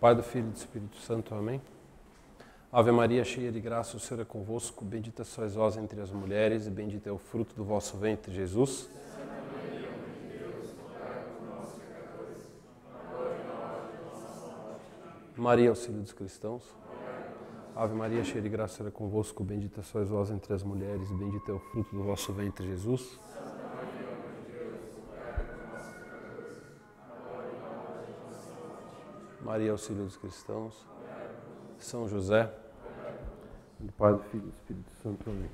Pai, do Filho e do Espírito Santo. Amém. Ave Maria, cheia de graça, o Senhor é convosco. Bendita sois vós entre as mulheres, e bendito é o fruto do vosso ventre, Jesus. Maria, auxílio dos cristãos. Ave Maria, cheia de graça, o Senhor é convosco. Bendita sois vós entre as mulheres, e bendito é o fruto do vosso ventre, Jesus. Maria, auxílio dos cristãos. São José, do Pai, do Filho e do Espírito Santo. Amém.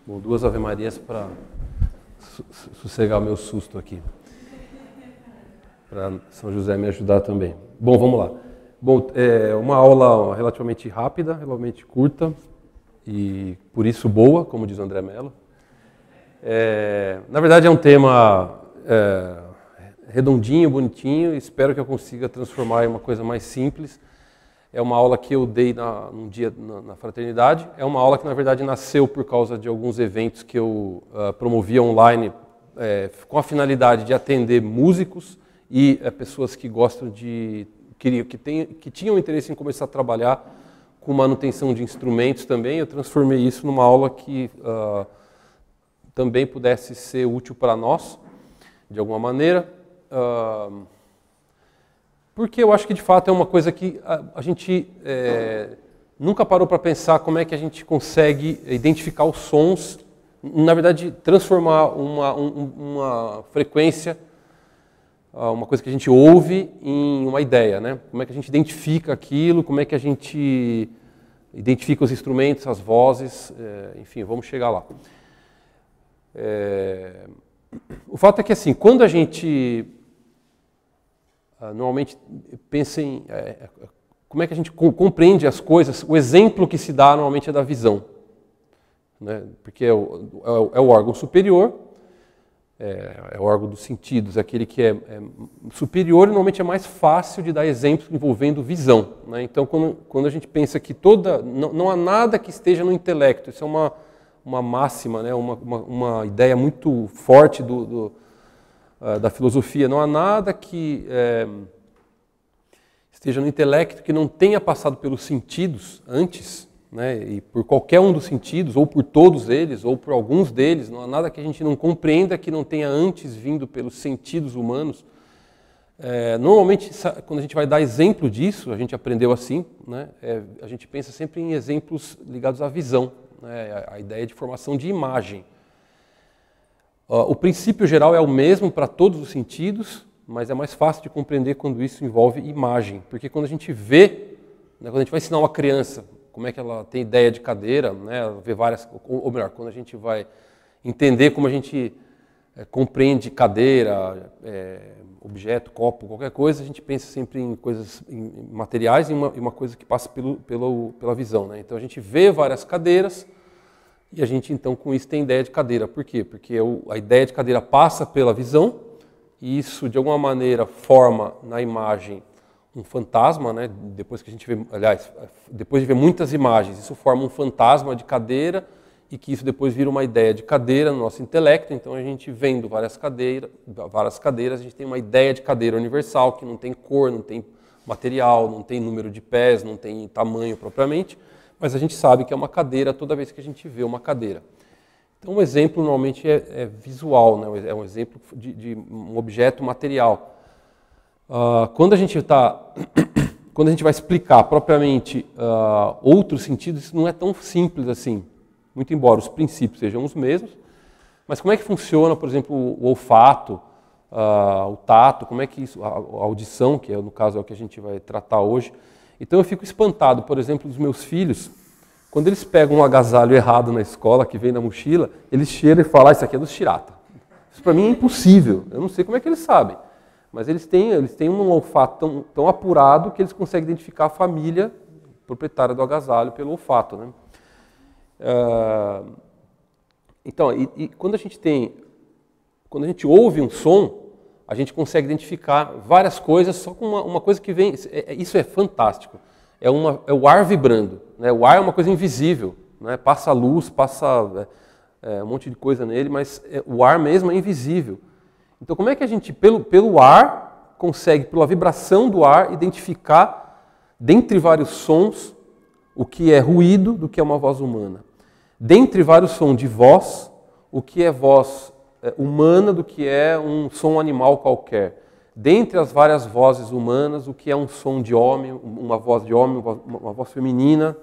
Bom, duas Ave Marias para sossegar o meu susto aqui. Para São José me ajudar também. Bom, vamos lá. Bom, é uma aula relativamente rápida, relativamente curta e por isso boa, como diz o André Mello. Na verdade é um tema redondinho, bonitinho, e espero que eu consiga transformar em uma coisa mais simples. É uma aula que eu dei num dia na fraternidade. É uma aula que na verdade nasceu por causa de alguns eventos que eu promovia online com a finalidade de atender músicos e pessoas que gostam que tinham interesse em começar a trabalhar com manutenção de instrumentos também. Eu transformei isso numa aula que também pudesse ser útil para nós, de alguma maneira, porque eu acho que de fato é uma coisa que a gente nunca parou para pensar como é que a gente consegue identificar os sons, na verdade transformar uma frequência, uma coisa que a gente ouve, em uma ideia, né? Como é que a gente identifica aquilo, como é que a gente identifica os instrumentos, as vozes, enfim, vamos chegar lá. O fato é que assim, quando a gente normalmente pensa em como é que a gente compreende as coisas, o exemplo que se dá normalmente é da visão, né? Porque é o órgão superior, é o órgão dos sentidos, aquele que é superior, e normalmente é mais fácil de dar exemplos envolvendo visão, né? Então, quando a gente pensa que não há nada que esteja no intelecto, isso é uma máxima, né? Uma ideia muito forte da filosofia, não há nada que esteja no intelecto que não tenha passado pelos sentidos antes, né? E por qualquer um dos sentidos, ou por todos eles, ou por alguns deles, não há nada que a gente não compreenda que não tenha antes vindo pelos sentidos humanos. Normalmente, quando a gente vai dar exemplo disso, a gente aprendeu assim, né? A gente pensa sempre em exemplos ligados à visão, né? A ideia de formação de imagem. O princípio geral é o mesmo para todos os sentidos, mas é mais fácil de compreender quando isso envolve imagem. Porque quando a gente vê, né, quando a gente vai ensinar uma criança como é que ela tem ideia de cadeira, né, ela vê várias, ou melhor, quando a gente vai entender como a gente compreende cadeira, objeto, copo, qualquer coisa, a gente pensa sempre em coisas em materiais e uma coisa que passa pela visão, né? Então a gente vê várias cadeiras, e a gente, então, com isso tem ideia de cadeira. Por quê? Porque a ideia de cadeira passa pela visão, e isso, de alguma maneira, forma na imagem um fantasma, né? Depois que a gente vê, aliás, depois de ver muitas imagens, isso forma um fantasma de cadeira, e que isso depois vira uma ideia de cadeira no nosso intelecto. Então, a gente vendo várias cadeiras, a gente tem uma ideia de cadeira universal, que não tem cor, não tem material, não tem número de pés, não tem tamanho propriamente, mas a gente sabe que é uma cadeira toda vez que a gente vê uma cadeira. Então, um exemplo normalmente é visual, né? É um exemplo de um objeto material. Quando a gente vai explicar propriamente outros sentidos, isso não é tão simples assim, muito embora os princípios sejam os mesmos. Mas como é que funciona, por exemplo, o olfato, o tato, como é que isso, a audição, que no caso é o que a gente vai tratar hoje. Então eu fico espantado, por exemplo, dos meus filhos, quando eles pegam um agasalho errado na escola, que vem na mochila, eles cheiram e falam, isso aqui é dos Shirata. Isso para mim é impossível, eu não sei como é que eles sabem. Mas eles têm um olfato tão apurado que eles conseguem identificar a família proprietária do agasalho pelo olfato, né? Então, quando a gente ouve um som, a gente consegue identificar várias coisas só com uma coisa que vem. Isso é fantástico. É o ar vibrando, né? O ar é uma coisa invisível, né? Passa luz, passa um monte de coisa nele, mas o ar mesmo é invisível. Então, como é que a gente, pelo ar, consegue, pela vibração do ar, identificar Dentre vários sons, o que é ruído do que é uma voz humana. Dentre vários sons de voz, o que é voz humana do que é um som animal qualquer. Dentre as várias vozes humanas, o que é um som de homem, uma voz de homem, uma voz feminina.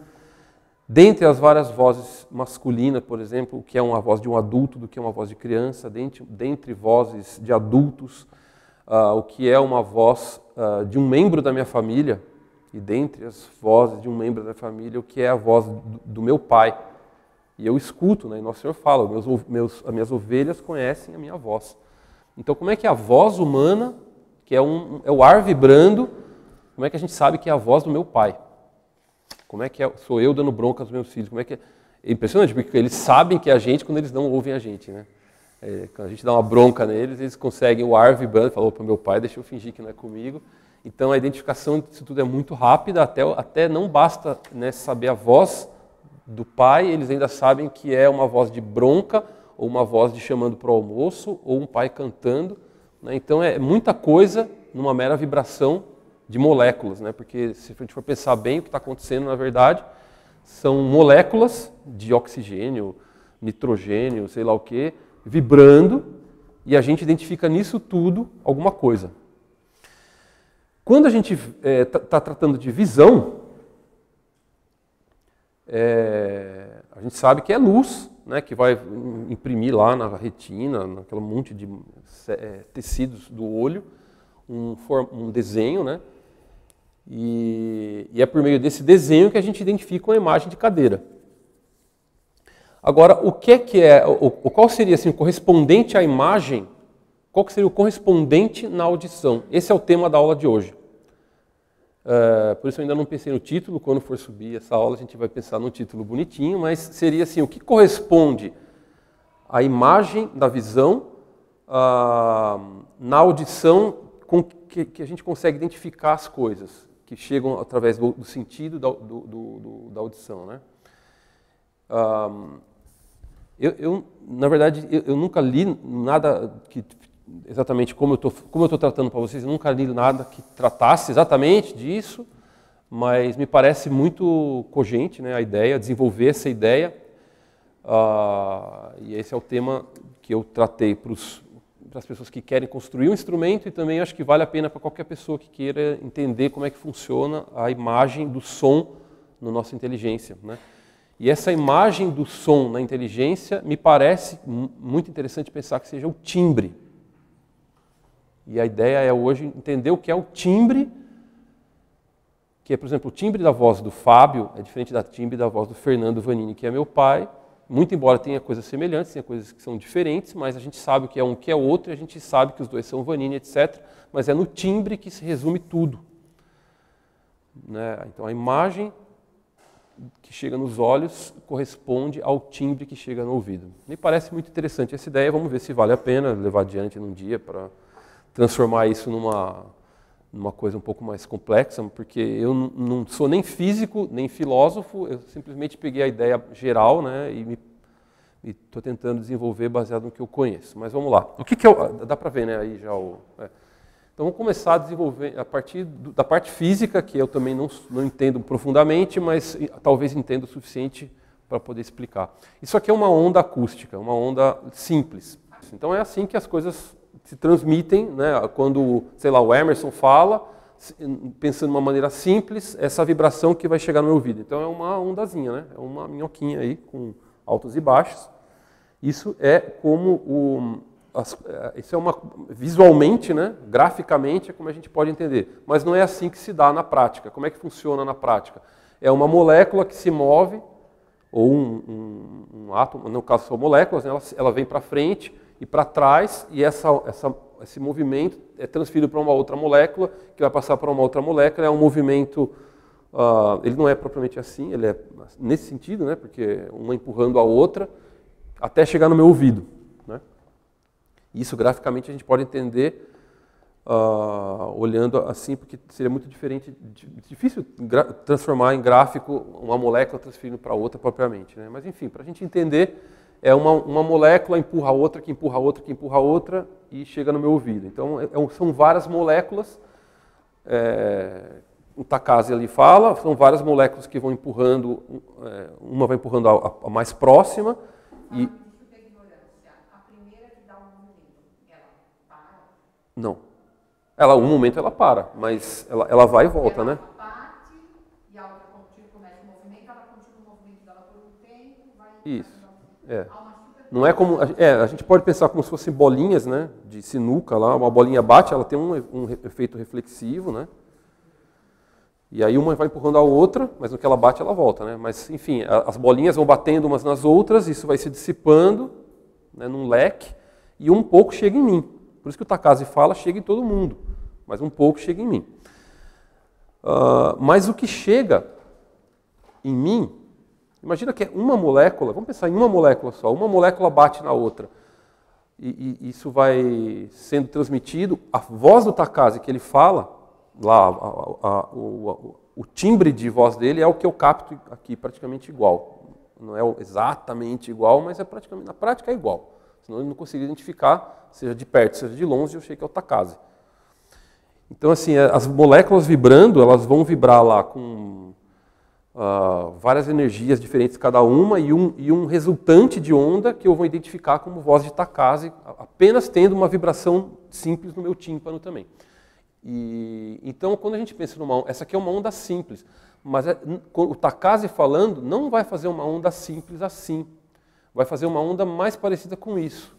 Dentre as várias vozes masculinas, por exemplo, o que é uma voz de um adulto do que é uma voz de criança. Dentre vozes de adultos, o que é uma voz de um membro da minha família. E dentre as vozes de um membro da família, o que é a voz do meu pai. E eu escuto, né? E Nosso Senhor fala, as minhas ovelhas conhecem a minha voz. Então, como é que a voz humana, que é o ar vibrando, como é que a gente sabe que é a voz do meu pai? Como é que sou eu dando bronca aos meus filhos? Como é que é impressionante, porque eles sabem que é a gente quando eles não ouvem a gente, né? Quando a gente dá uma bronca neles, eles conseguem o ar vibrando, falou para o meu pai, deixa eu fingir que não é comigo. Então a identificação disso tudo é muito rápida, até não basta, né, saber a voz do pai, eles ainda sabem que é uma voz de bronca, ou uma voz de chamando para o almoço, ou um pai cantando. Né? Então é muita coisa numa mera vibração de moléculas, né? Porque se a gente for pensar bem, o que está acontecendo na verdade são moléculas de oxigênio, nitrogênio, sei lá o que, vibrando, e a gente identifica nisso tudo alguma coisa. Quando a gente está tratando de visão, a gente sabe que é luz, né, que vai imprimir lá na retina, naquele monte de tecidos do olho, um desenho, né, e é por meio desse desenho que a gente identifica uma imagem de cadeira. Agora, qual seria assim, o correspondente à imagem? Qual que seria o correspondente na audição? Esse é o tema da aula de hoje. Por isso eu ainda não pensei no título. Quando for subir essa aula a gente vai pensar num título bonitinho, mas seria assim, o que corresponde à imagem da visão na audição com que a gente consegue identificar as coisas que chegam através do sentido da audição, né? Na verdade, eu nunca li nada que exatamente como eu estou tratando para vocês, eu nunca li nada que tratasse exatamente disso, mas me parece muito cogente, né, a ideia, desenvolver essa ideia, e esse é o tema que eu tratei para as pessoas que querem construir um instrumento, e também acho que vale a pena para qualquer pessoa que queira entender como é que funciona a imagem do som na nossa inteligência, né? E essa imagem do som na inteligência me parece muito interessante pensar que seja o timbre. E a ideia é hoje entender o que é o timbre, que é, por exemplo, o timbre da voz do Fábio é diferente da timbre da voz do Fernando Vanini, que é meu pai. Muito embora tenha coisas semelhantes, tenha coisas que são diferentes, mas a gente sabe o que é um, o que é outro, e a gente sabe que os dois são Vanini, etc. Mas é no timbre que se resume tudo. Né? Então a imagem que chega nos olhos corresponde ao timbre que chega no ouvido. Me parece muito interessante essa ideia, vamos ver se vale a pena levar adiante num dia para transformar isso numa coisa um pouco mais complexa, porque eu não sou nem físico, nem filósofo, eu simplesmente peguei a ideia geral, né, e estou tentando desenvolver baseado no que eu conheço. Mas vamos lá. O que dá para ver, né, aí já Então vamos começar a desenvolver a partir da parte física, que eu também não entendo profundamente, mas talvez entenda o suficiente para poder explicar. Isso aqui é uma onda acústica, uma onda simples. Então é assim que as coisas se transmitem, né? Quando, sei lá, o Emerson fala, pensando de uma maneira simples, essa vibração que vai chegar no meu ouvido. Então é uma ondazinha, né? É uma minhoquinha aí, com altos e baixos. Isso é como isso é visualmente, né? Graficamente, é como a gente pode entender. Mas não é assim que se dá na prática. Como é que funciona na prática? É uma molécula que se move, ou um átomo, no caso são moléculas, né? Ela vem para frente e para trás, e esse movimento é transferido para uma outra molécula, que vai passar para uma outra molécula. É um movimento, ele não é propriamente assim, ele é nesse sentido, né? Porque uma empurrando a outra, até chegar no meu ouvido. Né? Isso graficamente a gente pode entender olhando assim, porque seria muito difícil transformar em gráfico uma molécula transferindo para outra propriamente. Né? Mas enfim, para a gente entender, é uma molécula empurra a outra, que empurra a outra, que empurra a outra e chega no meu ouvido. Então são várias moléculas o Takase ali fala, são várias moléculas que vão empurrando, uma vai empurrando a mais próxima. E... Desculpa a ignorância. A primeira que dá um movimento, ela para? Não. Um momento ela para, mas ela vai e volta, né? Ela bate e a outra começa o movimento, ela continua o movimento dela por um tempo, vai... Isso. Não é como... a gente pode pensar como se fossem bolinhas, né? De sinuca lá, uma bolinha bate, ela tem um efeito reflexivo, né? E aí uma vai empurrando a outra, mas no que ela bate, ela volta, né? Mas, enfim, as bolinhas vão batendo umas nas outras, isso vai se dissipando, né, num leque, e um pouco chega em mim. Por isso que o Takase fala, chega em todo mundo, mas um pouco chega em mim. Mas o que chega em mim, imagina que é uma molécula, vamos pensar em uma molécula só, uma molécula bate na outra, e isso vai sendo transmitido, a voz do Takase que ele fala, lá, o timbre de voz dele é o que eu capto aqui, praticamente igual. Não é exatamente igual, mas é praticamente, na prática é igual. Senão eu não consigo identificar, seja de perto, seja de longe, eu sei que é o Takase. Então, assim, as moléculas vibrando, elas vão vibrar lá com várias energias diferentes cada uma e um resultante de onda que eu vou identificar como voz de Takase, apenas tendo uma vibração simples no meu tímpano também. Então, quando a gente pensa numa onda, essa aqui é uma onda simples, mas o Takase falando não vai fazer uma onda simples assim, vai fazer uma onda mais parecida com isso.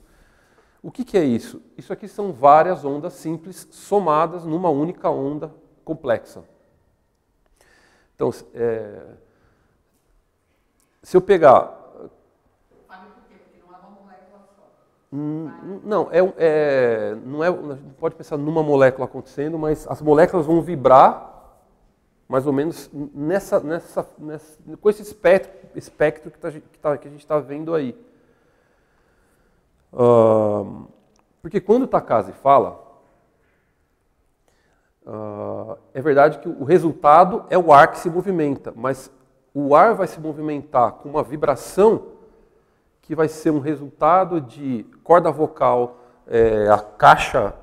O que é isso? Isso aqui são várias ondas simples somadas numa única onda complexa. Então, se eu pegar... Sabe por quê? Porque não é uma molécula só. Não pode pensar numa molécula acontecendo, mas as moléculas vão vibrar mais ou menos com esse espectro que a gente está vendo aí. Porque quando o Takase fala, é verdade que o resultado é o ar que se movimenta, mas o ar vai se movimentar com uma vibração que vai ser um resultado de corda vocal, a caixa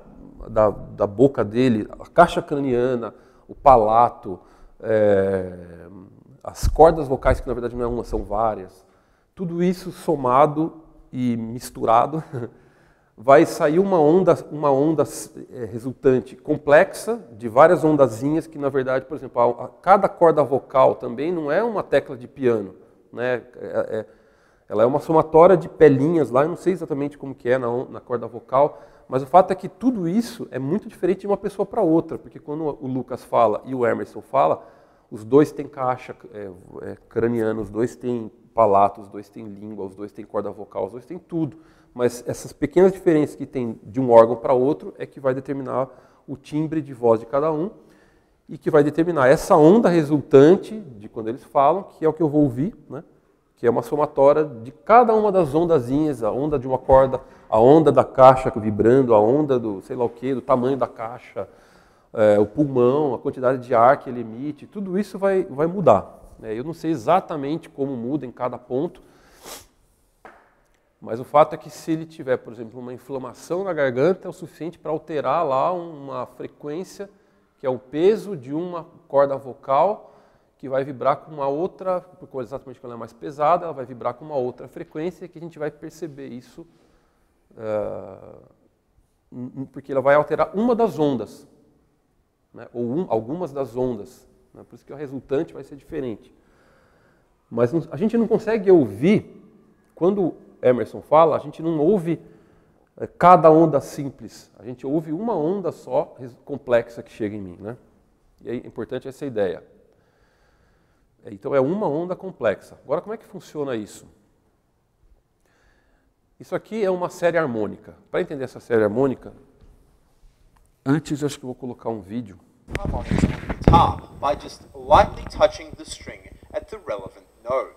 da boca dele, a caixa craniana, o palato, as cordas vocais, que na verdade não é uma, são várias. Tudo isso somado e misturado, vai sair uma onda resultante complexa, de várias ondazinhas, que na verdade, por exemplo, cada corda vocal também não é uma tecla de piano, né? Ela é uma somatória de pelinhas lá, eu não sei exatamente como que é na corda vocal, mas o fato é que tudo isso é muito diferente de uma pessoa para outra, porque quando o Lucas fala e o Emerson fala, os dois têm caixa craniana, os dois têm palato, os dois têm língua, os dois têm corda vocal, os dois têm tudo. Mas essas pequenas diferenças que tem de um órgão para outro é que vai determinar o timbre de voz de cada um e que vai determinar essa onda resultante de quando eles falam, que é o que eu vou ouvir, né? Que é uma somatória de cada uma das ondazinhas, a onda de uma corda, a onda da caixa vibrando, a onda do sei lá o quê, do tamanho da caixa, o pulmão, a quantidade de ar que ele emite, tudo isso vai mudar. Eu não sei exatamente como muda em cada ponto, mas o fato é que se ele tiver, por exemplo, uma inflamação na garganta, é o suficiente para alterar lá uma frequência, que é o peso de uma corda vocal, que vai vibrar com uma outra, por exatamente quando ela é mais pesada, ela vai vibrar com uma outra frequência, que a gente vai perceber isso, porque ela vai alterar uma das ondas, né, ou algumas das ondas, né, por isso que o resultante vai ser diferente. Mas a gente não consegue ouvir, quando Emerson fala, a gente não ouve cada onda simples, a gente ouve uma onda só complexa que chega em mim, né? E é importante essa ideia. Então é uma onda complexa. Agora, como é que funciona isso? Isso aqui é uma série harmônica. Para entender essa série harmônica, antes eu acho que eu vou colocar um vídeo. Harmonics on the guitar by just lightly touching the string at the relevant node.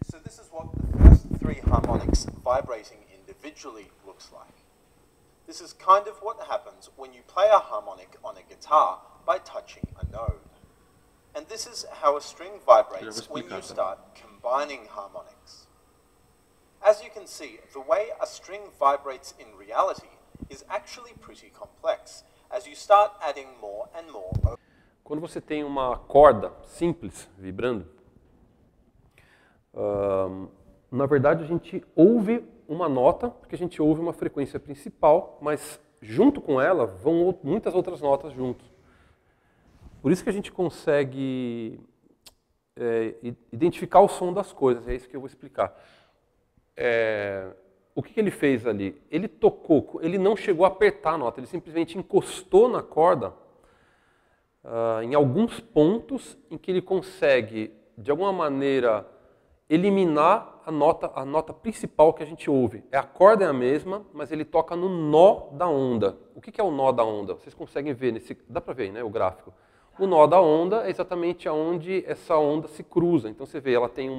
So this is what the first three harmonics vibrating individually looks like. This is kind of what happens when you play a harmonic on a guitar by touching a node. And this is how a string vibrates when you start combining harmonics. As you can see, the way a string vibrates in reality is actually pretty complex, as you start adding more and more. Quando você tem uma corda simples vibrando, na verdade a gente ouve uma nota, porque a gente ouve uma frequência principal, mas junto com ela vão muitas outras notas juntos. Por isso que a gente consegue identificar o som das coisas, é isso que eu vou explicar. O que ele fez ali? Ele tocou, ele não chegou a apertar a nota, ele simplesmente encostou na corda em alguns pontos em que ele consegue, de alguma maneira, eliminar a nota principal que a gente ouve. A corda é a mesma, mas ele toca no nó da onda. O que é o nó da onda? Vocês conseguem ver, dá para ver, né, o gráfico. O nó da onda é exatamente aonde essa onda se cruza. Então você vê, ela tem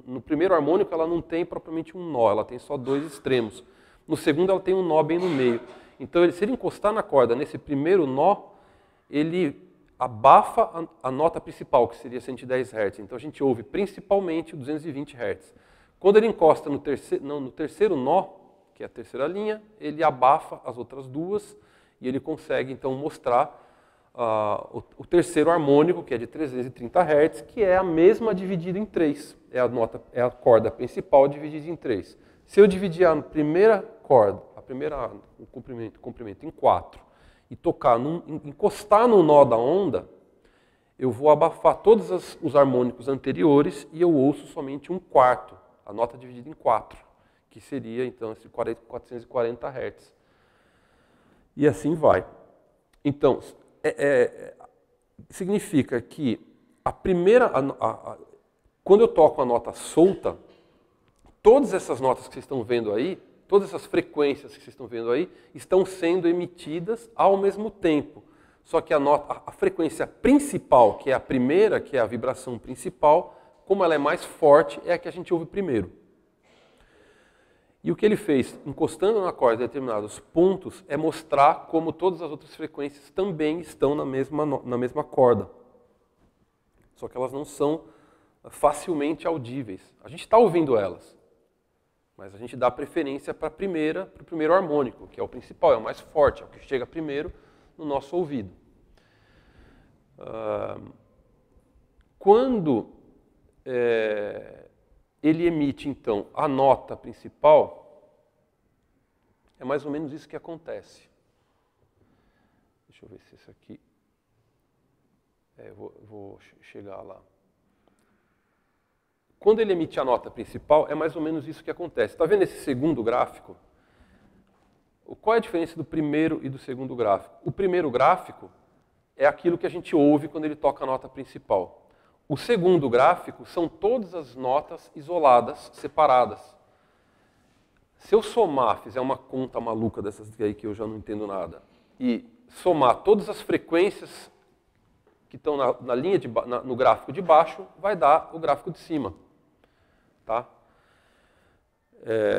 no primeiro harmônico ela não tem propriamente um nó, ela tem só dois extremos. No segundo ela tem um nó bem no meio. Então se ele encostar na corda nesse primeiro nó, ele abafa a nota principal, que seria 110 Hz. Então a gente ouve principalmente o 220 Hz. Quando ele encosta no terceiro nó, que é a terceira linha, ele abafa as outras duas e ele consegue então mostrar o terceiro harmônico, que é de 330 Hz, que é a mesma dividida em 3. É a corda principal dividida em 3. Se eu dividir a primeira corda, o comprimento em 4, e encostar no nó da onda, eu vou abafar todos os harmônicos anteriores e eu ouço somente 1/4, a nota dividida em 4, que seria então esse 440 Hz. E assim vai. Então, significa que quando eu toco a nota solta, todas essas notas que vocês estão vendo aí, todas essas frequências que vocês estão vendo aí, estão sendo emitidas ao mesmo tempo. Só que a frequência principal, que é a primeira, que é a vibração principal, como ela é mais forte, é a que a gente ouve primeiro. E o que ele fez, encostando na corda em determinados pontos, é mostrar como todas as outras frequências também estão na mesma corda. Só que elas não são facilmente audíveis. A gente está ouvindo elas, mas a gente dá preferência para o primeiro harmônico, que é o principal, é o mais forte, é o que chega primeiro no nosso ouvido. Quando ele emite, então, a nota principal, é mais ou menos isso que acontece. Deixa eu ver se isso aqui... eu vou chegar lá. Quando ele emite a nota principal, é mais ou menos isso que acontece. Está vendo esse segundo gráfico? Qual é a diferença do primeiro e do segundo gráfico? O primeiro gráfico é aquilo que a gente ouve quando ele toca a nota principal. O segundo gráfico são todas as notas isoladas, separadas. Se eu somar, fizer uma conta maluca dessas aí que eu já não entendo nada, e somar todas as frequências que estão no gráfico de baixo, vai dar o gráfico de cima. Tá?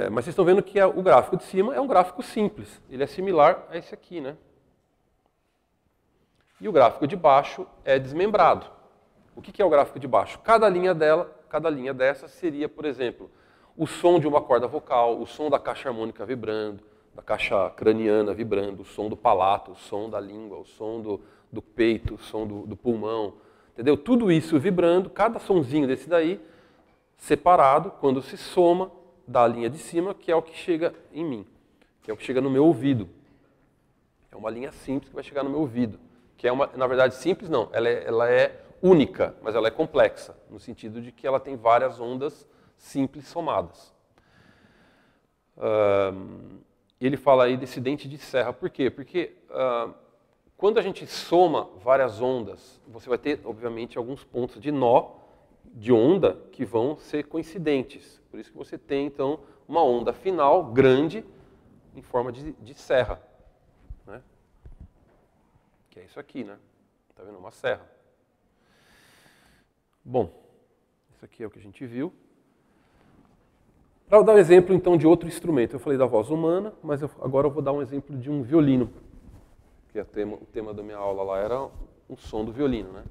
Mas vocês estão vendo que o gráfico de cima é um gráfico simples. Ele é similar a esse aqui, né? E o gráfico de baixo é desmembrado. O que é o gráfico de baixo? Cada linha dessa seria, por exemplo, o som de uma corda vocal, o som da caixa harmônica vibrando, da caixa craniana vibrando, o som do palato, o som da língua, o som do peito, o som do pulmão. Entendeu? Tudo isso vibrando, cada sonzinho desse daí, separado, quando se soma da linha de cima, que é o que chega em mim, que é o que chega no meu ouvido. É uma linha simples que vai chegar no meu ouvido. Que é na verdade, simples não, ela é única, mas ela é complexa, no sentido de que ela tem várias ondas simples somadas. Ele fala aí desse dente de serra. Por quê? Porque quando a gente soma várias ondas, você vai ter, obviamente, alguns pontos de nó, de onda, que vão ser coincidentes. Por isso que você tem, então, uma onda final grande em forma de serra. Né? Que é isso aqui, né? Tá vendo? Uma serra. Bom, isso aqui é o que a gente viu. Para dar um exemplo, então, de outro instrumento. Eu falei da voz humana, mas agora eu vou dar um exemplo de um violino. Que o tema da minha aula lá era um som do violino, né?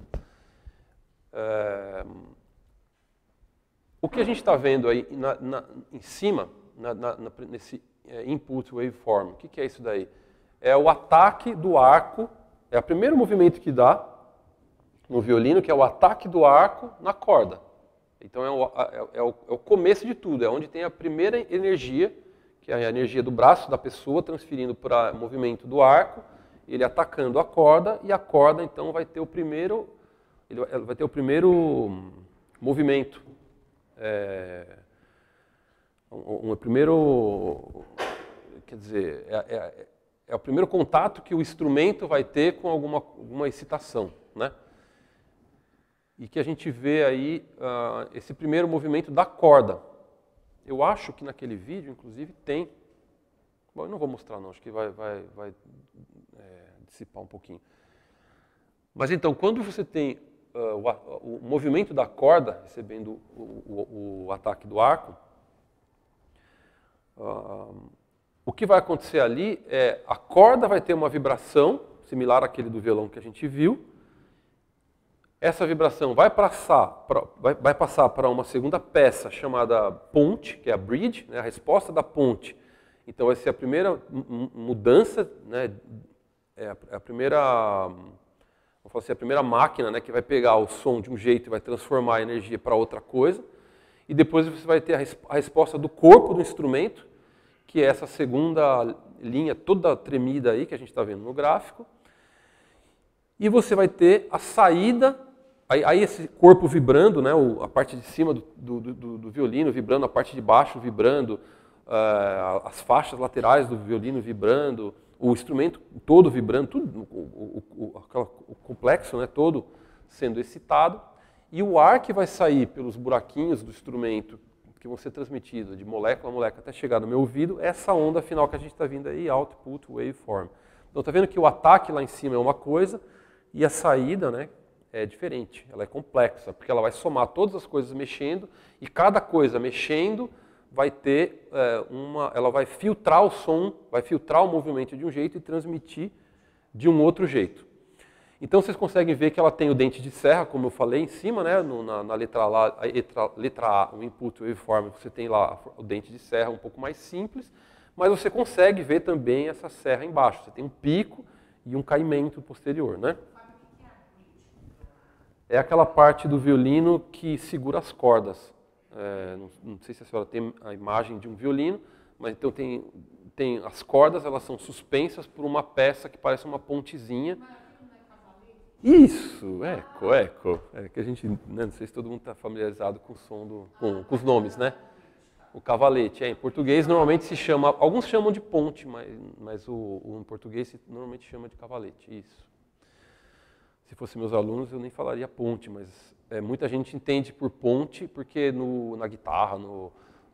O que a gente está vendo aí em cima, nesse input waveform, o que é isso daí? É o ataque do arco, é o primeiro movimento que dá no violino, que é o ataque do arco na corda. Então é o começo de tudo, é onde tem a primeira energia, que é a energia do braço da pessoa transferindo para o movimento do arco, ele atacando a corda, e a corda então vai ter o primeiro, movimento. Quer dizer, é o primeiro contato que o instrumento vai ter com alguma excitação, né? E que a gente vê aí esse primeiro movimento da corda. Eu acho que naquele vídeo, inclusive, tem... Bom, eu não vou mostrar não, acho que vai dissipar um pouquinho. Mas então, quando você tem o movimento da corda, recebendo o ataque do arco, o que vai acontecer ali é a corda vai ter uma vibração, similar àquele do violão que a gente viu. Essa vibração vai passar para uma segunda peça chamada ponte, que é a bridge, né, a resposta da ponte. Então vai ser a primeira mudança, né, a primeira máquina, né, que vai pegar o som de um jeito e vai transformar a energia para outra coisa. E depois você vai ter a resposta do corpo do instrumento, que é essa segunda linha toda tremida aí que a gente está vendo no gráfico. E você vai ter a saída, aí esse corpo vibrando, né, a parte de cima do violino vibrando, a parte de baixo vibrando, as faixas laterais do violino vibrando, o instrumento todo vibrando, tudo, o complexo, né, todo sendo excitado. E o ar que vai sair pelos buraquinhos do instrumento, que vão ser transmitidos de molécula a molécula até chegar no meu ouvido, é essa onda final que a gente está vendo aí, output waveform. Então está vendo que o ataque lá em cima é uma coisa e a saída, né, é diferente, ela é complexa, porque ela vai somar todas as coisas mexendo e cada coisa mexendo vai ter ela vai filtrar o som, vai filtrar o movimento de um jeito e transmitir de um outro jeito. Então vocês conseguem ver que ela tem o dente de serra, como eu falei em cima, né, na letra A, o input waveform, você tem lá o dente de serra um pouco mais simples, mas você consegue ver também essa serra embaixo. Você tem um pico e um caimento posterior, né? É aquela parte do violino que segura as cordas. Não sei se a senhora tem a imagem de um violino, mas então tem as cordas, elas são suspensas por uma peça que parece uma pontezinha. Isso, eco. É que a gente, né, não sei se todo mundo está familiarizado com o som com os nomes, né? O cavalete. Em português normalmente se chama, alguns chamam de ponte, mas em português normalmente chama de cavalete. Isso. Se fossem meus alunos eu nem falaria ponte, mas muita gente entende por ponte porque na guitarra,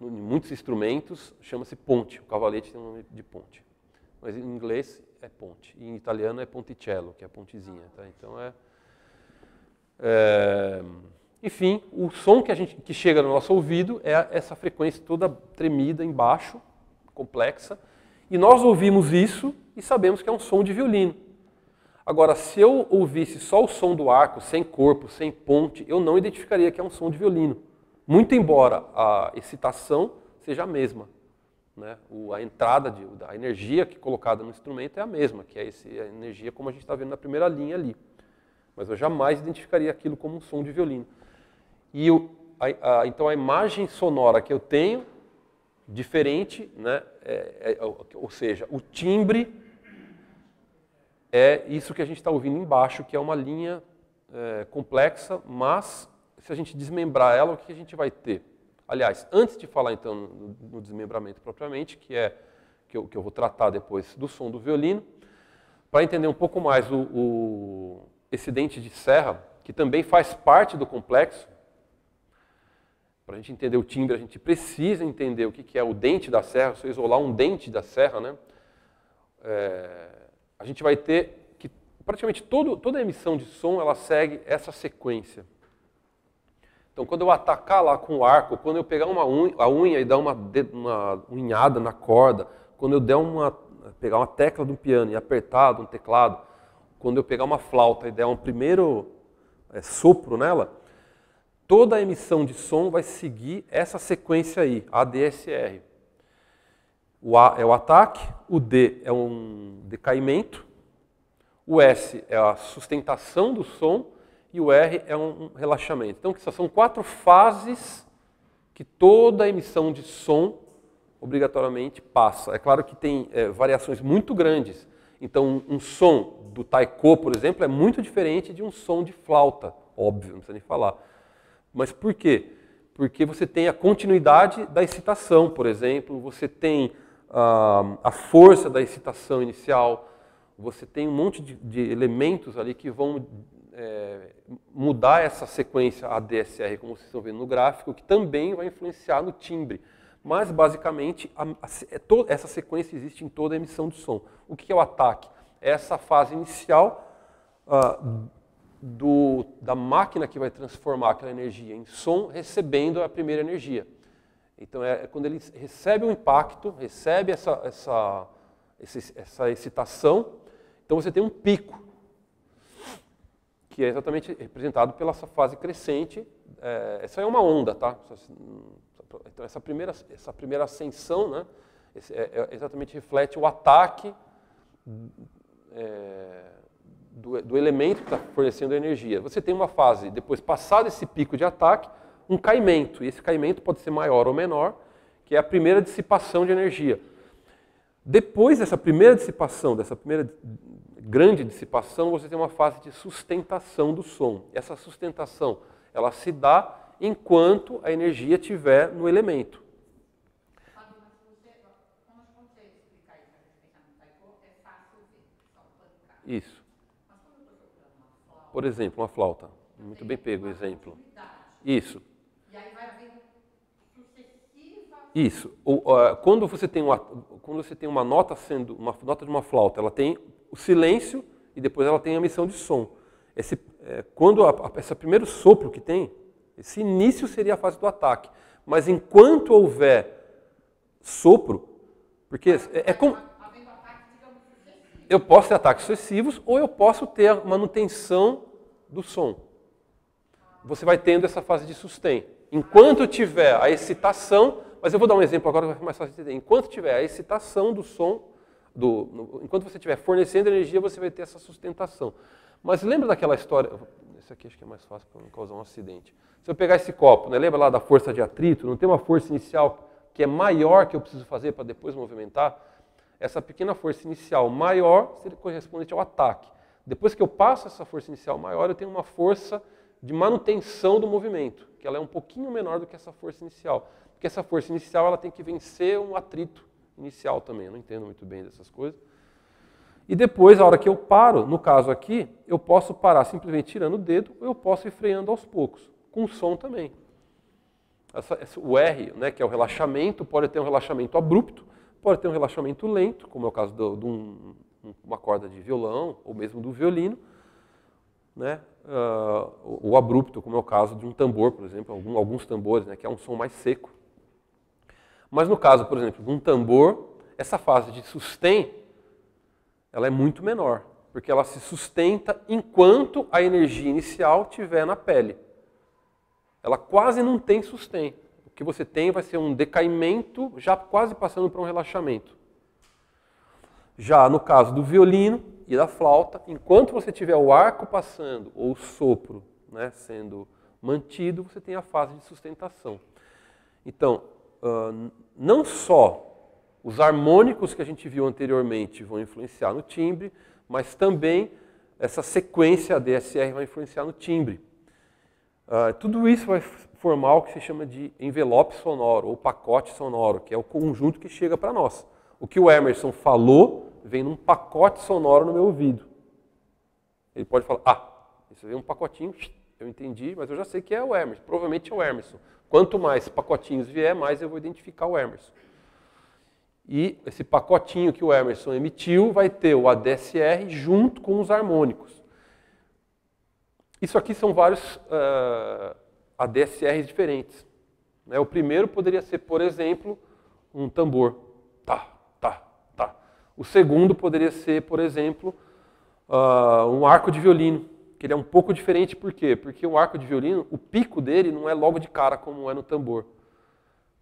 em muitos instrumentos chama-se ponte. O cavalete tem o nome de ponte. Mas em inglês é ponte. E em italiano é ponticello, que é pontezinha. Tá? Então enfim, o som que chega no nosso ouvido é essa frequência toda tremida embaixo, complexa. E nós ouvimos isso e sabemos que é um som de violino. Agora, se eu ouvisse só o som do arco, sem corpo, sem ponte, eu não identificaria que é um som de violino. Muito embora a excitação seja a mesma. Né? A entrada da energia que é colocada no instrumento é a mesma, que é a energia como a gente está vendo na primeira linha ali. Mas eu jamais identificaria aquilo como um som de violino. E então a imagem sonora que eu tenho, diferente, né? Ou seja, o timbre é isso que a gente está ouvindo embaixo, que é uma linha complexa, mas se a gente desmembrar ela, o que a gente vai ter? Aliás, antes de falar então no desmembramento propriamente, que eu vou tratar depois do som do violino, para entender um pouco mais esse dente de serra, que também faz parte do complexo, para a gente entender o timbre, a gente precisa entender o que é o dente da serra. Se eu isolar um dente da serra, né, a gente vai ter que praticamente toda a emissão de som ela segue essa sequência. Então, quando eu atacar lá com o arco, quando eu pegar a unha e dar uma unhada na corda, quando eu pegar uma tecla do piano e apertar de um teclado, quando eu pegar uma flauta e der um primeiro sopro nela, toda a emissão de som vai seguir essa sequência aí, ADSR. O A é o ataque, o D é um decaimento, o S é a sustentação do som e o R é um relaxamento. Então, são 4 fases que toda a emissão de som obrigatoriamente passa. É claro que tem variações muito grandes. Então, um som do taiko, por exemplo, é muito diferente de um som de flauta, óbvio, não precisa nem falar. Mas por quê? Porque você tem a continuidade da excitação, por exemplo, você tem a força da excitação inicial, você tem um monte de elementos ali que vão mudar essa sequência ADSR, como vocês estão vendo no gráfico, que também vai influenciar no timbre. Mas, basicamente, essa sequência existe em toda a emissão de som. O que é o ataque? É essa fase inicial da máquina que vai transformar aquela energia em som, recebendo a primeira energia. Então, é quando ele recebe um impacto, recebe essa excitação, então você tem um pico, que é exatamente representado pela essa fase crescente. Essa é uma onda, tá? Então, essa primeira ascensão, né, exatamente reflete o ataque do elemento que está fornecendo energia. Você tem uma fase, depois, passado esse pico de ataque, um caimento. E esse caimento pode ser maior ou menor, que é a primeira dissipação de energia. Depois dessa primeira dissipação, dessa primeira grande dissipação, você tem uma fase de sustentação do som. Essa sustentação, ela se dá enquanto a energia estiver no elemento. Quando você explicar isso, a gente pensar no taiko, é fácil ver, só pancar. Isso. Mas quando eu estou procurando uma flauta... Por exemplo, uma flauta. Muito bem pego o exemplo. Isso. E aí vai haver sucessiva... Isso. Quando você tem uma nota uma nota de uma flauta, ela tem o silêncio e depois ela tem a emissão de som. Quando esse primeiro sopro que tem, esse início seria a fase do ataque. Mas enquanto houver sopro, porque Havendo ataque, digamos, sucessivo. eu posso ter ataques sucessivos ou eu posso ter a manutenção do som. Você vai tendo essa fase de sustain. Enquanto tiver a excitação, mas eu vou dar um exemplo agora que vai ficar mais fácil de entender. Enquanto tiver a excitação do som, enquanto você estiver fornecendo energia, você vai ter essa sustentação. Mas lembra daquela história... Esse aqui acho que é mais fácil para não causar um acidente. Se eu pegar esse copo, né, lembra lá da força de atrito? Não tem uma força inicial que é maior que eu preciso fazer para depois movimentar? Essa pequena força inicial maior seria correspondente ao ataque. Depois que eu passo essa força inicial maior, eu tenho uma força de manutenção do movimento, que ela é um pouquinho menor do que essa força inicial. Porque essa força inicial ela tem que vencer um atrito inicial também. Eu não entendo muito bem dessas coisas. E depois, a hora que eu paro, no caso aqui, eu posso parar simplesmente tirando o dedo ou eu posso ir freando aos poucos, com o som também. O R, né, que é o relaxamento, pode ter um relaxamento abrupto, pode ter um relaxamento lento, como é o caso de uma corda de violão ou mesmo do violino, né? O abrupto, como é o caso de um tambor, por exemplo, alguns tambores, né, que é um som mais seco. Mas no caso, por exemplo, de um tambor, essa fase de sustain, ela é muito menor, porque ela se sustenta enquanto a energia inicial estiver na pele. Ela quase não tem sustain. O que você tem vai ser um decaimento, já quase passando para um relaxamento. Já no caso do violino e da flauta, enquanto você tiver o arco passando ou o sopro, né, sendo mantido, você tem a fase de sustentação. Então, não só os harmônicos que a gente viu anteriormente vão influenciar no timbre, mas também essa sequência ADSR vai influenciar no timbre. Tudo isso vai formar o que se chama de envelope sonoro, ou pacote sonoro, que é o conjunto que chega para nós. O que o Emerson falou vem num pacote sonoro no meu ouvido. Ele pode falar, isso veio um pacotinho, eu entendi, mas eu já sei que é o Emerson, provavelmente é o Emerson. Quanto mais pacotinhos vier, mais eu vou identificar o Emerson. E esse pacotinho que o Emerson emitiu vai ter o ADSR junto com os harmônicos. Isso aqui são vários ADSRs diferentes. O primeiro poderia ser, por exemplo, um tambor. Tá, tá, tá. O segundo poderia ser, por exemplo, um arco de violino. que ele é um pouco diferente, por quê? Porque o arco de violino, o pico dele não é logo de cara como é no tambor.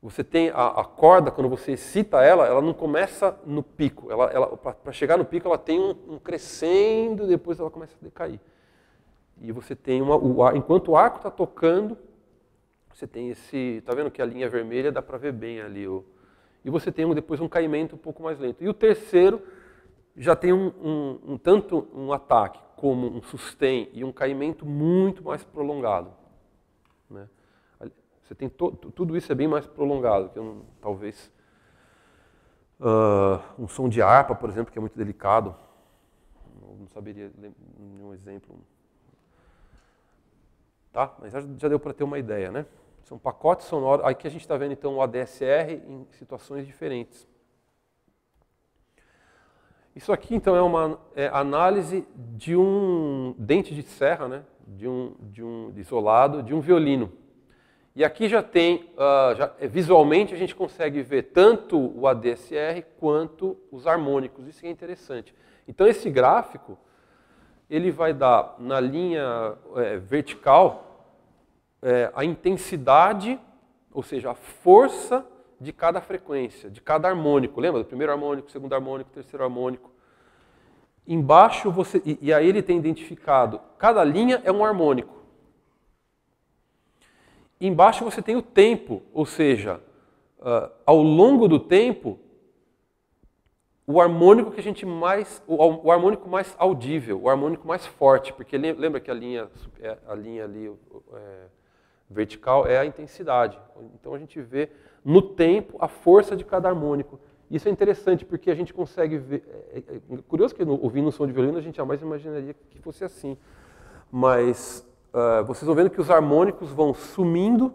Você tem a corda, quando você excita ela não começa no pico. Para chegar no pico, ela tem um crescendo, depois ela começa a decair. E você tem enquanto o arco está tocando, você tem esse... Está vendo que a linha vermelha dá para ver bem ali. E você tem depois um caimento um pouco mais lento. E o terceiro já tem tanto um ataque como um sustain e um caimento muito mais prolongado, né? Você tem tudo isso é bem mais prolongado, que talvez um som de harpa, por exemplo, que é muito delicado. Não saberia nenhum exemplo. Tá? Mas já deu para ter uma ideia, né? São pacotes sonoros. Aqui a gente está vendo então o ADSR em situações diferentes. Isso aqui então é uma análise de um dente de serra, né? de um isolado, de um violino. E aqui já tem, visualmente a gente consegue ver tanto o ADSR quanto os harmônicos, isso é interessante. Então esse gráfico, ele vai dar na linha vertical a intensidade, ou seja, a força de cada frequência, de cada harmônico. Lembra do primeiro harmônico, segundo harmônico, terceiro harmônico? Embaixo e aí ele tem identificado, cada linha é um harmônico. Embaixo você tem o tempo, ou seja, ao longo do tempo, o harmônico que a gente o harmônico mais audível, o harmônico mais forte, porque lembra que a linha ali vertical é a intensidade. Então a gente vê no tempo a força de cada harmônico. Isso é interessante porque a gente consegue ver. É curioso que ouvindo um som de violino a gente jamais imaginaria que fosse assim, mas vocês vão vendo que os harmônicos vão sumindo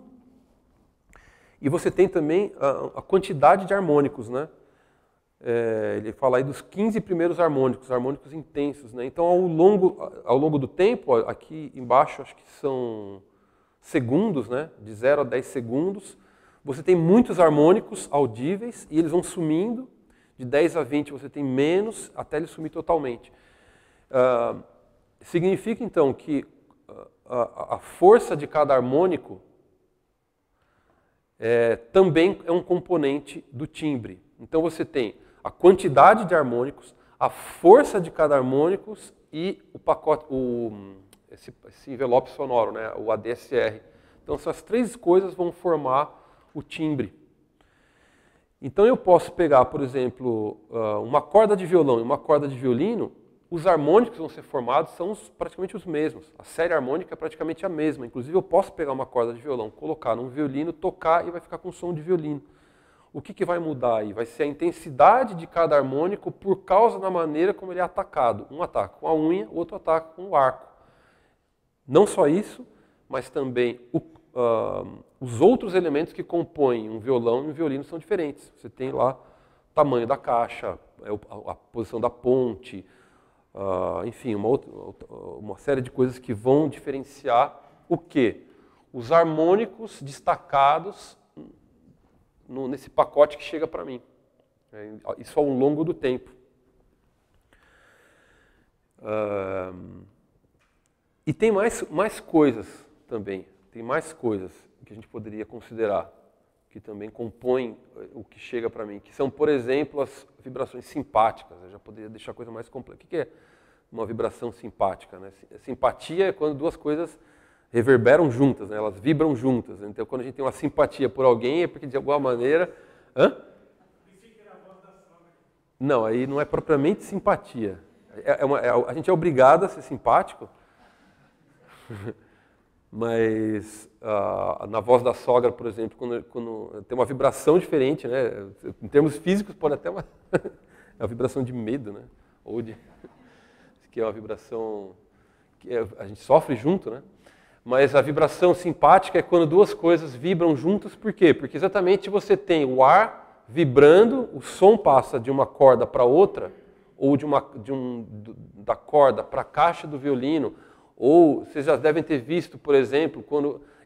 e você tem também a quantidade de harmônicos, né? Ele fala aí dos 15 primeiros harmônicos intensos, né? Então ao longo do tempo, aqui embaixo acho que são segundos, né? De 0 a 10 segundos, você tem muitos harmônicos audíveis e eles vão sumindo, de 10 a 20 você tem menos, até ele sumir totalmente. Significa então que a força de cada harmônico também é um componente do timbre. Então você tem a quantidade de harmônicos, a força de cada harmônico e o pacote, esse envelope sonoro, né, o ADSR. Então essas três coisas vão formar o timbre. Então eu posso pegar, por exemplo, uma corda de violão e uma corda de violino, os harmônicos que vão ser formados são praticamente os mesmos. A série harmônica é praticamente a mesma. Inclusive eu posso pegar uma corda de violão, colocar num violino, tocar e vai ficar com som de violino. O que vai mudar aí? Vai ser a intensidade de cada harmônico por causa da maneira como ele é atacado. Um ataca com a unha, o outro ataca com o arco. Não só isso, mas também os outros elementos que compõem um violão e um violino são diferentes. Você tem lá o tamanho da caixa, a posição da ponte, enfim, uma série de coisas que vão diferenciar o quê? Os harmônicos destacados nesse pacote que chega para mim. Isso ao longo do tempo. E tem mais coisas também. Tem mais coisas que a gente poderia considerar, que também compõem o que chega para mim, que são, por exemplo, as vibrações simpáticas. Eu já poderia deixar a coisa mais complexa. O que é uma vibração simpática, né? Simpatia é quando duas coisas reverberam juntas, né? Elas vibram juntas. Então, quando a gente tem uma simpatia por alguém, é porque, de alguma maneira... Não, aí não é propriamente simpatia. A gente é obrigado a ser simpático, mas na voz da sogra, por exemplo, quando tem uma vibração diferente, né? Em termos físicos, pode até uma é uma vibração de medo, né? Ou que é uma vibração que a gente sofre junto, né? Mas a vibração simpática é quando duas coisas vibram juntas. Por quê? Porque exatamente você tem o ar vibrando, o som passa de uma corda para outra, ou da corda para a caixa do violino. Ou vocês já devem ter visto, por exemplo,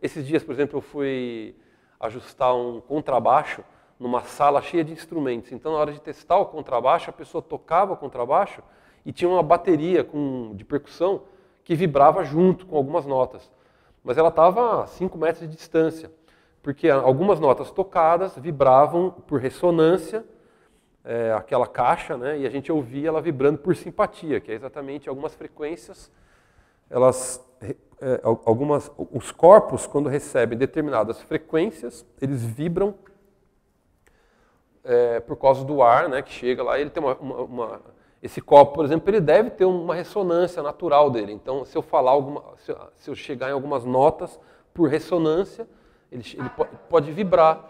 esses dias, por exemplo, eu fui ajustar um contrabaixo numa sala cheia de instrumentos. Então, na hora de testar o contrabaixo, a pessoa tocava o contrabaixo e tinha uma bateria de percussão que vibrava junto com algumas notas. Mas ela estava a 5 metros de distância, porque algumas notas tocadas vibravam por ressonância, aquela caixa, né, e a gente ouvia ela vibrando por simpatia, que é exatamente algumas frequências, os corpos, quando recebem determinadas frequências, eles vibram por causa do ar, né, que chega lá. Ele tem esse copo, por exemplo, ele deve ter uma ressonância natural dele. Então, se eu falar se eu chegar em algumas notas por ressonância, ele pode vibrar.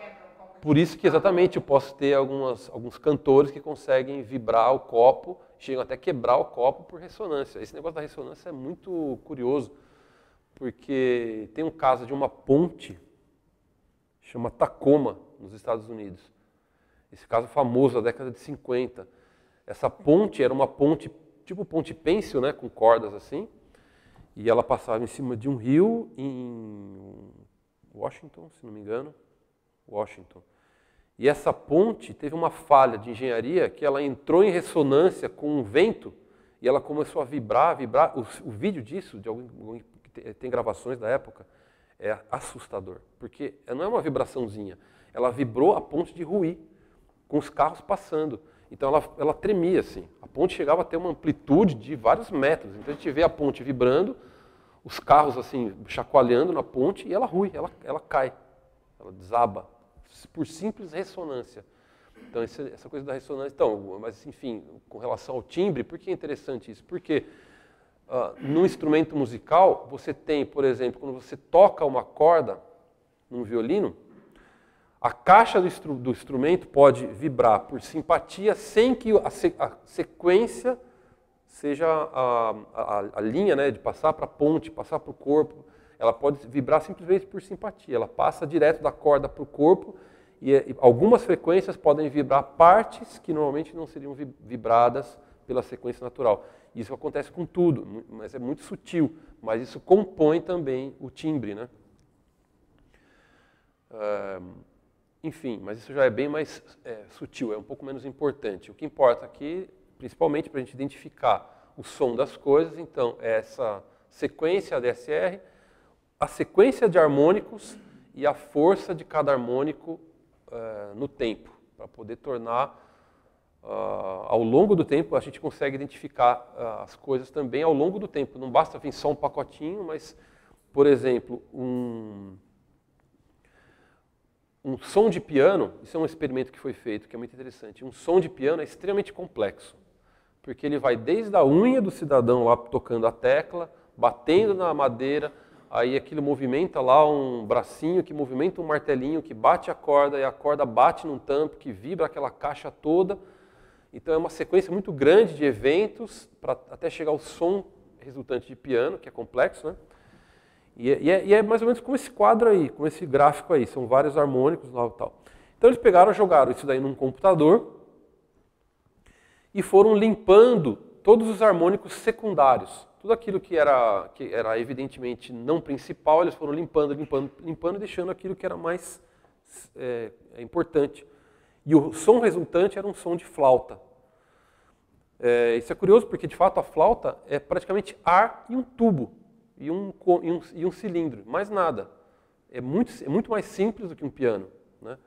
Por isso que exatamente eu posso ter alguns cantores que conseguem vibrar o copo, chegam até quebrar o copo por ressonância. Esse negócio da ressonância é muito curioso, porque tem um caso de uma ponte, chama Tacoma, nos Estados Unidos. Esse caso famoso da década de 50. Essa ponte era uma ponte, tipo ponte pêncil, né, com cordas assim, e ela passava em cima de um rio em Washington, se não me engano, Washington. E essa ponte teve uma falha de engenharia que ela entrou em ressonância com um vento e ela começou a vibrar. O vídeo disso, de alguém que tem gravações da época, é assustador, porque não é uma vibraçãozinha, ela vibrou a ponte de ruir, com os carros passando. Então ela tremia assim, a ponte chegava a ter uma amplitude de vários metros, então a gente vê a ponte vibrando, os carros assim chacoalhando na ponte e ela rui, ela cai, ela desaba, por simples ressonância. Então essa coisa da ressonância, então, mas enfim, com relação ao timbre, por que é interessante isso? Porque no instrumento musical, você tem, por exemplo, quando você toca uma corda num violino, a caixa do instrumento pode vibrar por simpatia sem que a sequência seja a linha, né, de passar para a ponte, passar para o corpo. Ela pode vibrar simplesmente por simpatia. Ela passa direto da corda para o corpo e algumas frequências podem vibrar partes que normalmente não seriam vibradas pela sequência natural. Isso acontece com tudo, mas é muito sutil. Mas isso compõe também o timbre, né? Enfim, mas isso já é bem mais sutil, é um pouco menos importante. O que importa aqui, principalmente para a gente identificar o som das coisas, então, é essa sequência ADSR, a sequência de harmônicos e a força de cada harmônico no tempo, para poder tornar, ao longo do tempo, a gente consegue identificar as coisas também ao longo do tempo. Não basta vir só um pacotinho, mas, por exemplo, um som de piano, isso é um experimento que foi feito, que é muito interessante. Um som de piano é extremamente complexo, porque ele vai desde a unha do cidadão lá tocando a tecla, batendo na madeira, aí aquilo movimenta lá um bracinho que movimenta um martelinho que bate a corda e a corda bate num tampo que vibra aquela caixa toda. Então é uma sequência muito grande de eventos para até chegar ao som resultante de piano, que é complexo, né? E é mais ou menos como esse quadro aí, como esse gráfico aí, são vários harmônicos lá e tal. Então eles pegaram, jogaram isso daí num computador e foram limpando todos os harmônicos secundários. Tudo aquilo que era evidentemente não principal, eles foram limpando e deixando aquilo que era mais importante. E o som resultante era um som de flauta. Isso é curioso porque, de fato, a flauta é praticamente ar e um tubo. E um cilindro, mais nada. É muito mais simples do que um piano, né?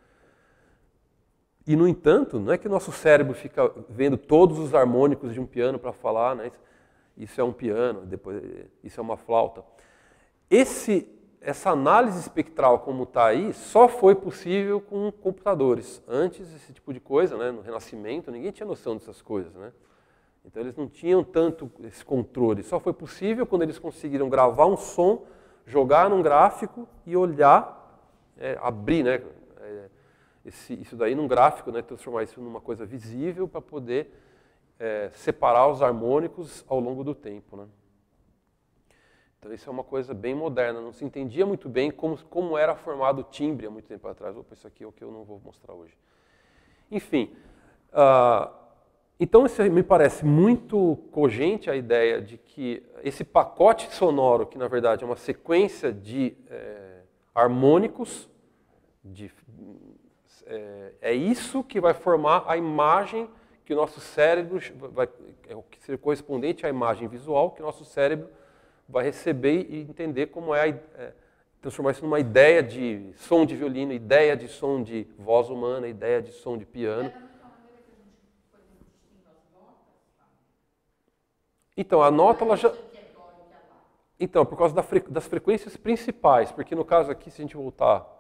E, no entanto, não é que o nosso cérebro fica vendo todos os harmônicos de um piano para falar, né? Isso é um piano, depois isso é uma flauta. Essa análise espectral como está aí só foi possível com computadores. Antes, esse tipo de coisa, né, no Renascimento, ninguém tinha noção dessas coisas, né? Então eles não tinham tanto esse controle. Só foi possível quando eles conseguiram gravar um som, jogar num gráfico e olhar, abrir, né, isso daí num gráfico, né, transformar isso numa coisa visível para poder separar os harmônicos ao longo do tempo, né? Então isso é uma coisa bem moderna. Não se entendia muito bem como era formado o timbre há muito tempo atrás. Opa, isso aqui é o que eu não vou mostrar hoje. Enfim, então, isso me parece muito cogente a ideia de que esse pacote sonoro, que na verdade é uma sequência de harmônicos, é isso que vai formar a imagem que o nosso cérebro vai ser correspondente à imagem visual que o nosso cérebro vai receber e entender como transformar isso numa ideia de som de violino, ideia de som de voz humana, ideia de som de piano. Da mesma maneira que a gente, por exemplo, distingue as notas, tá? Então, a nota, ela já... O que é dó e o que é lá? Então, por causa das frequências principais, porque no caso aqui, se a gente voltar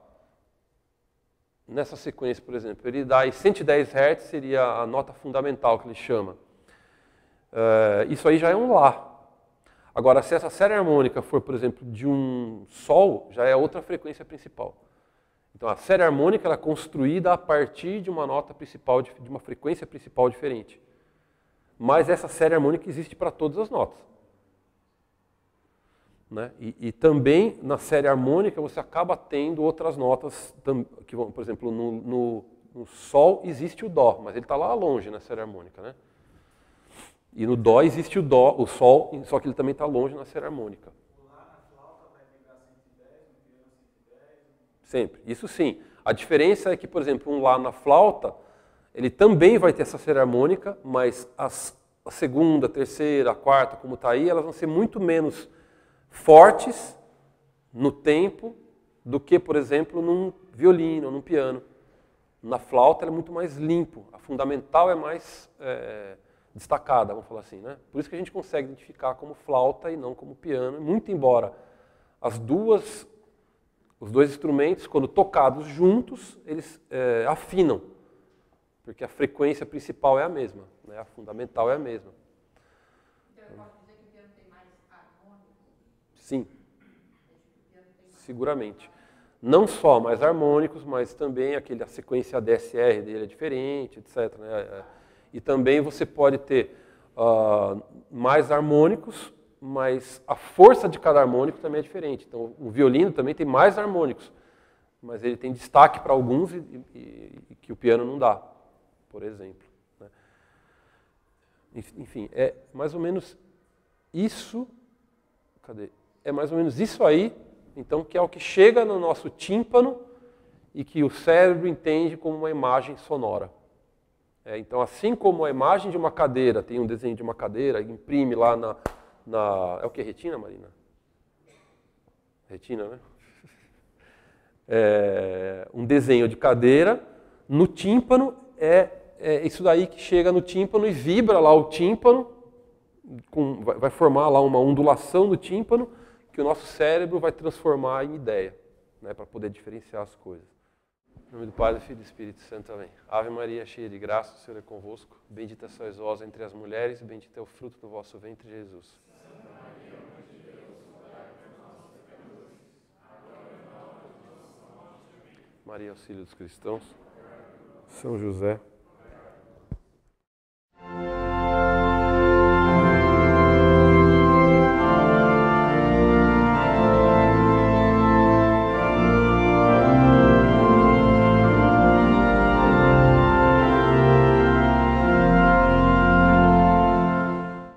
nessa sequência, por exemplo, ele dá aí 110 Hz, seria a nota fundamental que ele chama. Isso aí já é um Lá. Agora, se essa série harmônica for, por exemplo, de um Sol, já é outra frequência principal. Então, a série harmônica ela é construída a partir de uma nota principal, de uma frequência principal diferente. Mas essa série harmônica existe para todas as notas. Né? E também, na série harmônica, você acaba tendo outras notas, que vão, por exemplo, no Sol existe o Dó, mas ele está lá longe na série harmônica, né? E no Dó existe o Sol, só que ele também está longe na série harmônica. O Lá na flauta vai vibrar 110, no piano 110? Sempre, isso sim. A diferença é que, por exemplo, um Lá na flauta, ele também vai ter essa série harmônica, mas a segunda, a terceira, a quarta, como está aí, elas vão ser muito menos fortes no tempo do que, por exemplo, num violino ou num piano. Na flauta ela é muito mais limpo, a fundamental é mais destacada, vamos falar assim, né? Por isso que a gente consegue identificar como flauta e não como piano, muito embora os dois instrumentos, quando tocados juntos, eles afinam, porque a frequência principal é a mesma, né? A fundamental é a mesma. Então, eu posso dizer que o piano tem mais harmônico? Sim, seguramente. Não só mais harmônicos, mas também a sequência ADSR dele é diferente, etc. Né? E também você pode ter mais harmônicos, mas a força de cada harmônico também é diferente. Então, o violino também tem mais harmônicos, mas ele tem destaque para alguns e que o piano não dá, por exemplo. Né? Enfim, é mais ou menos isso. Cadê? É mais ou menos isso aí, então, que é o que chega no nosso tímpano e que o cérebro entende como uma imagem sonora. Então, assim como a imagem de uma cadeira, tem um desenho de uma cadeira, imprime lá na é o que? Retina, Marina? Retina, né? Um desenho de cadeira, no tímpano é isso daí que chega no tímpano e vibra lá o tímpano, vai formar lá uma ondulação no tímpano, que o nosso cérebro vai transformar em ideia, né, para poder diferenciar as coisas. Em nome do Pai, do Filho e do Espírito Santo, amém. Ave Maria, cheia de graça, o Senhor é convosco. Bendita sois vós entre as mulheres, e bendito é o fruto do vosso ventre, Jesus. Santa Maria, Mãe de Deus, rogai por nós, pecadores, agora e na hora de nossa morte. Amém. Maria, auxílio dos cristãos. São José,